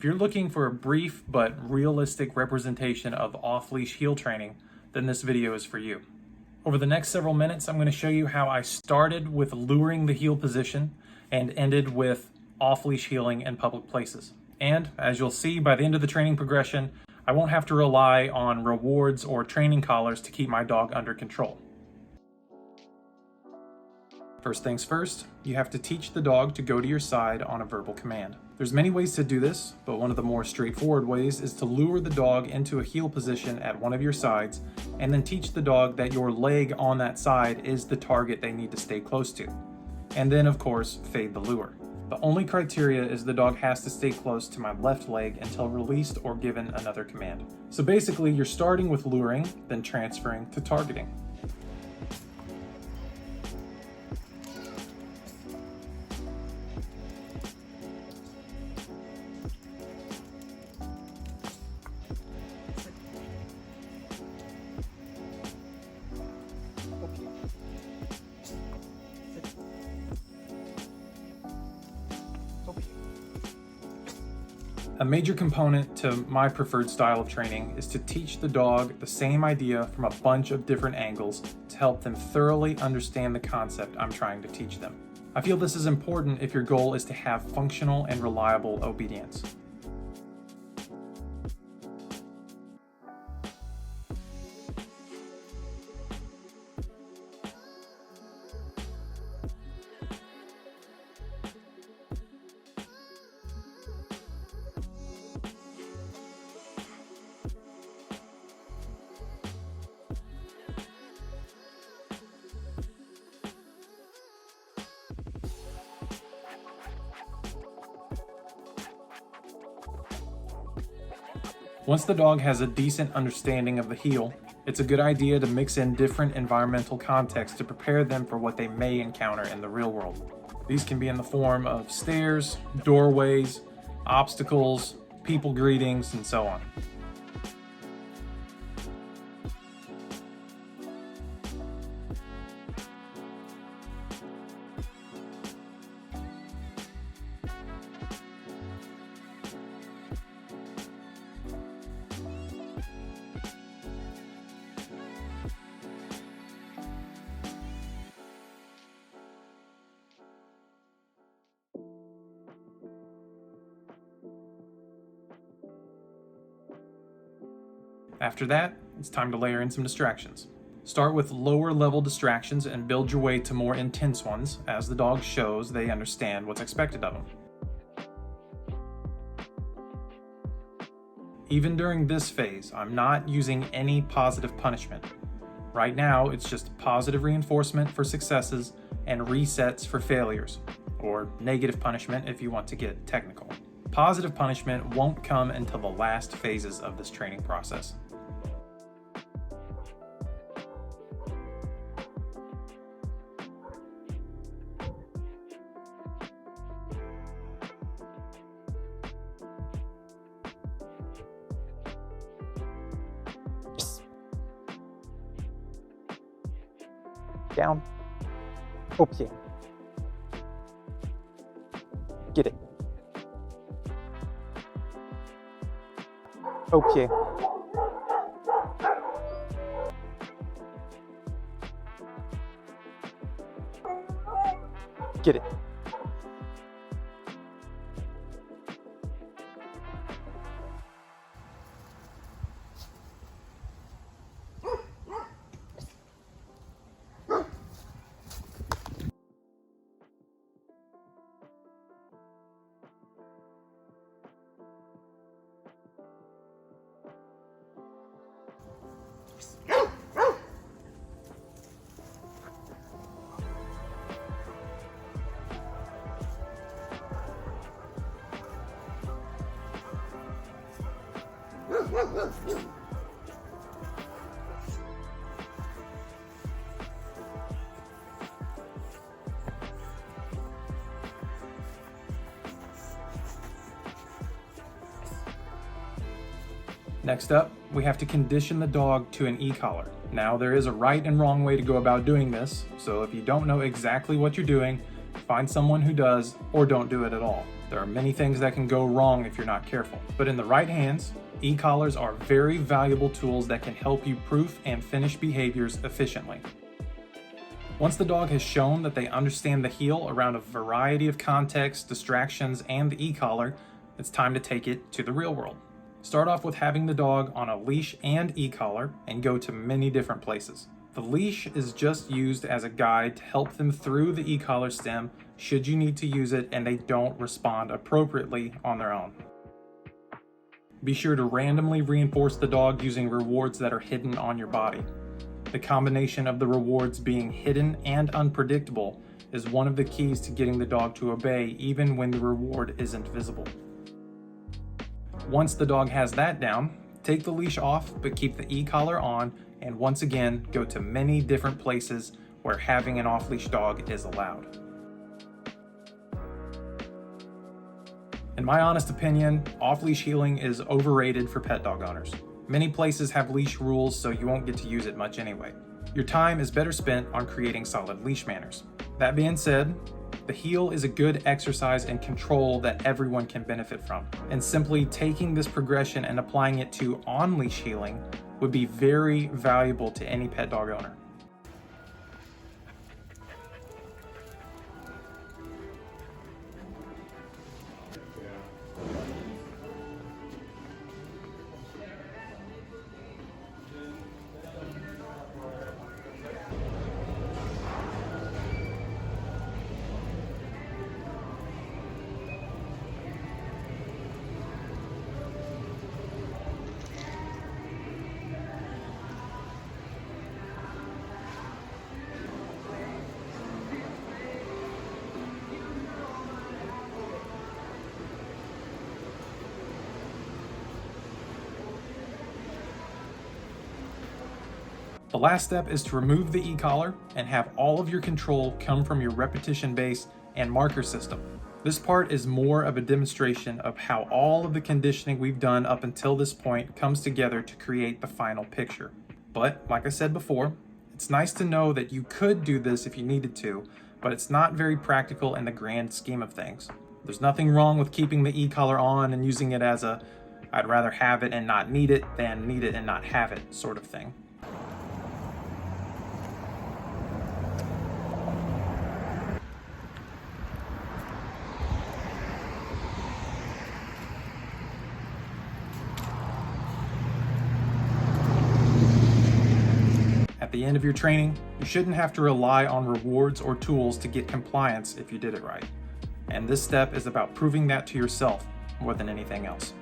If you're looking for a brief but realistic representation of off-leash heel training, then this video is for you. Over the next several minutes, I'm going to show you how I started with luring the heel position and ended with off-leash heeling in public places. And as you'll see, by the end of the training progression, I won't have to rely on rewards or training collars to keep my dog under control. First things first, you have to teach the dog to go to your side on a verbal command. There's many ways to do this, but one of the more straightforward ways is to lure the dog into a heel position at one of your sides and then teach the dog that your leg on that side is the target they need to stay close to. And then, of course, fade the lure. The only criteria is the dog has to stay close to my left leg until released or given another command. So basically, you're starting with luring, then transferring to targeting. A major component to my preferred style of training is to teach the dog the same idea from a bunch of different angles to help them thoroughly understand the concept I'm trying to teach them. I feel this is important if your goal is to have functional and reliable obedience. Once the dog has a decent understanding of the heel, it's a good idea to mix in different environmental contexts to prepare them for what they may encounter in the real world. These can be in the form of stairs, doorways, obstacles, people greetings, and so on. After that, it's time to layer in some distractions. Start with lower level distractions and build your way to more intense ones as the dog shows they understand what's expected of them. Even during this phase, I'm not using any positive punishment. Right now, it's just positive reinforcement for successes and resets for failures, or negative punishment if you want to get technical. Positive punishment won't come until the last phases of this training process. Down, au pied. Get it. Au pied. Get it. Next up, we have to condition the dog to an e-collar. Now, there is a right and wrong way to go about doing this, so if you don't know exactly what you're doing, find someone who does, or don't do it at all. There are many things that can go wrong if you're not careful, but in the right hands, e-collars are very valuable tools that can help you proof and finish behaviors efficiently. Once the dog has shown that they understand the heel around a variety of contexts, distractions, and the e-collar, it's time to take it to the real world. Start off with having the dog on a leash and e-collar and go to many different places. The leash is just used as a guide to help them through the e-collar stem should you need to use it and they don't respond appropriately on their own. Be sure to randomly reinforce the dog using rewards that are hidden on your body. The combination of the rewards being hidden and unpredictable is one of the keys to getting the dog to obey even when the reward isn't visible. Once the dog has that down, take the leash off but keep the e-collar on, and once again go to many different places where having an off-leash dog is allowed. In my honest opinion, off-leash heeling is overrated for pet dog owners. Many places have leash rules, so you won't get to use it much anyway. Your time is better spent on creating solid leash manners. That being said, the heel is a good exercise in control that everyone can benefit from, and simply taking this progression and applying it to on-leash heeling would be very valuable to any pet dog owner. The last step is to remove the e-collar and have all of your control come from your repetition base and marker system. This part is more of a demonstration of how all of the conditioning we've done up until this point comes together to create the final picture. But like I said before, it's nice to know that you could do this if you needed to, but it's not very practical in the grand scheme of things. There's nothing wrong with keeping the e-collar on and using it as a I'd rather have it and not need it than need it and not have it sort of thing. At the end of your training, you shouldn't have to rely on rewards or tools to get compliance if you did it right. And this step is about proving that to yourself more than anything else.